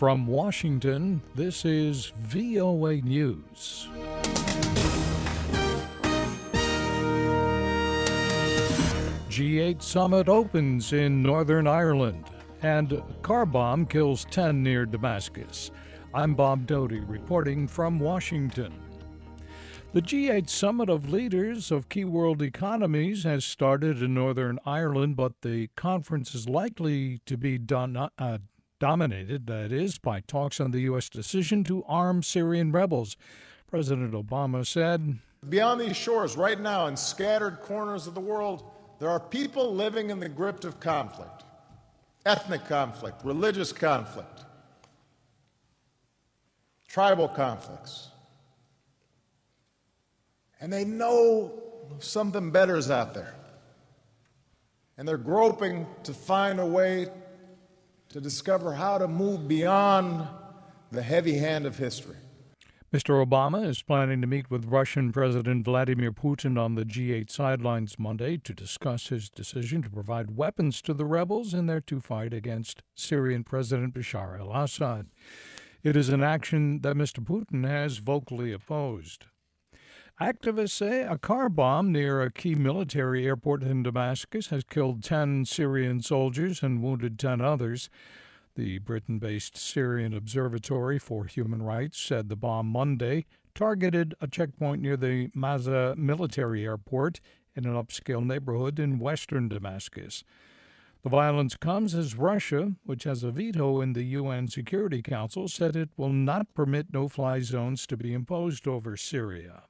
From Washington, this is VOA News. G8 summit opens in Northern Ireland, and car bomb kills 10 near Damascus. I'm Bob Doughty reporting from Washington. The G8 summit of leaders of key world economies has started in Northern Ireland, but the conference is likely to be dominated, that is, by talks on the U.S. decision to arm Syrian rebels. President Obama said, "Beyond these shores, right now, in scattered corners of the world, there are people living in the grip of conflict, ethnic conflict, religious conflict, tribal conflicts. And they know something better is out there. And they're groping to find a way to discover how to move beyond the heavy hand of history." Mr. Obama is planning to meet with Russian President Vladimir Putin on the G8 sidelines Monday to discuss his decision to provide weapons to the rebels in their fight against Syrian President Bashar al-Assad. It is an action that Mr. Putin has vocally opposed. Activists say a car bomb near a key military airport in Damascus has killed 10 Syrian soldiers and wounded 10 others. The Britain-based Syrian Observatory for Human Rights said the bomb Monday targeted a checkpoint near the Maza military airport in an upscale neighborhood in western Damascus. The violence comes as Russia, which has a veto in the UN Security Council, said it will not permit no-fly zones to be imposed over Syria.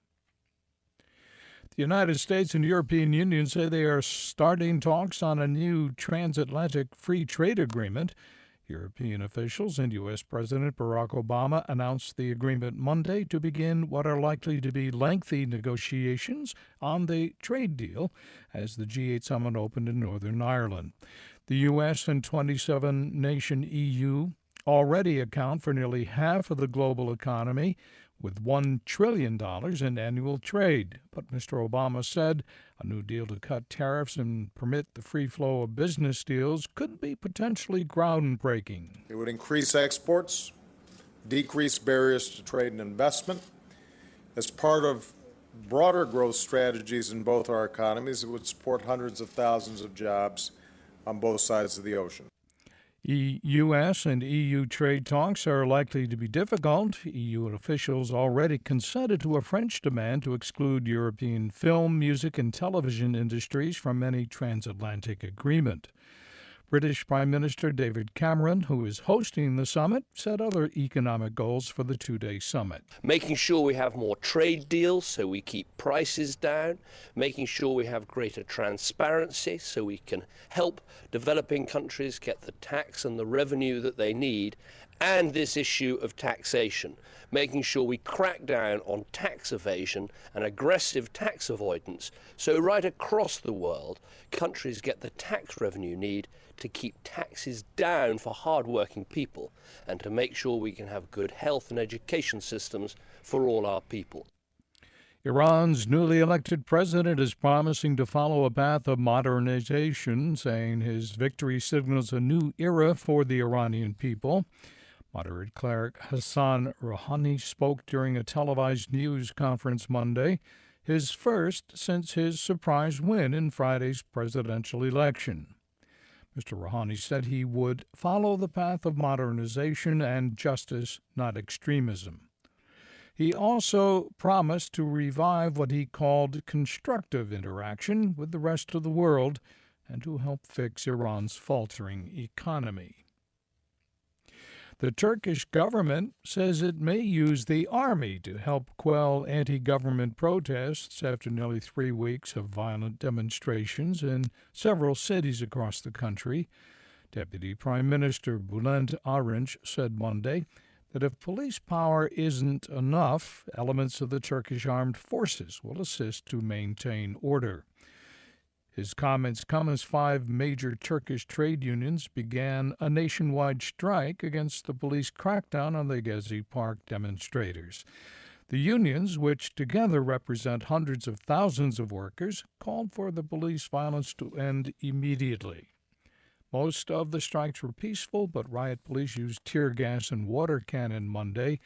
The United States and European Union say they are starting talks on a new transatlantic free trade agreement. European officials and U.S. President Barack Obama announced the agreement Monday to begin what are likely to be lengthy negotiations on the trade deal as the G8 summit opened in Northern Ireland. The U.S. and 27-nation EU already account for nearly half of the global economy, with $1 trillion in annual trade. But Mr. Obama said a new deal to cut tariffs and permit the free flow of business deals could be potentially groundbreaking. It would increase exports, decrease barriers to trade and investment. As part of broader growth strategies in both our economies, it would support hundreds of thousands of jobs on both sides of the ocean. U.S. and EU trade talks are likely to be difficult. EU officials already consented to a French demand to exclude European film, music, and television industries from any transatlantic agreement. British Prime Minister David Cameron, who is hosting the summit, set other economic goals for the two-day summit. Making sure we have more trade deals so we keep prices down, making sure we have greater transparency so we can help developing countries get the tax and the revenue that they need, and this issue of taxation, making sure we crack down on tax evasion and aggressive tax avoidance so right across the world countries get the tax revenue need to keep taxes down for hard-working people and to make sure we can have good health and education systems for all our people. Iran's newly elected president is promising to follow a path of modernization, saying his victory signals a new era for the Iranian people. Moderate cleric Hassan Rouhani spoke during a televised news conference Monday, his first since his surprise win in Friday's presidential election. Mr. Rouhani said he would follow the path of modernization and justice, not extremism. He also promised to revive what he called constructive interaction with the rest of the world and to help fix Iran's faltering economy. The Turkish government says it may use the army to help quell anti-government protests after nearly 3 weeks of violent demonstrations in several cities across the country. Deputy Prime Minister Bülent Arınç said Monday that if police power isn't enough, elements of the Turkish armed forces will assist to maintain order. His comments come as 5 major Turkish trade unions began a nationwide strike against the police crackdown on the Gezi Park demonstrators. The unions, which together represent hundreds of thousands of workers, called for the police violence to end immediately. Most of the strikes were peaceful, but riot police used tear gas and water cannon Monday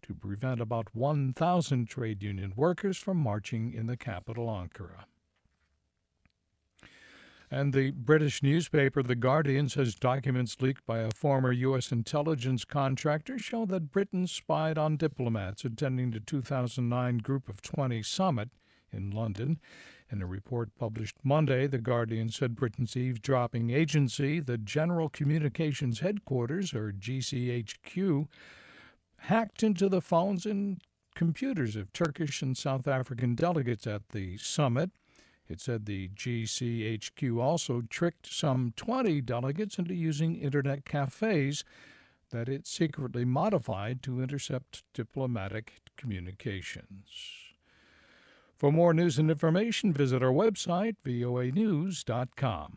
to prevent about 1,000 trade union workers from marching in the capital, Ankara. And the British newspaper The Guardian says documents leaked by a former U.S. intelligence contractor show that Britain spied on diplomats attending the 2009 Group of 20 summit in London. In a report published Monday, The Guardian said Britain's eavesdropping agency, the General Communications Headquarters, or GCHQ, hacked into the phones and computers of Turkish and South African delegates at the summit. It said the GCHQ also tricked some 20 delegates into using Internet cafes that it secretly modified to intercept diplomatic communications. For more news and information, visit our website, voanews.com.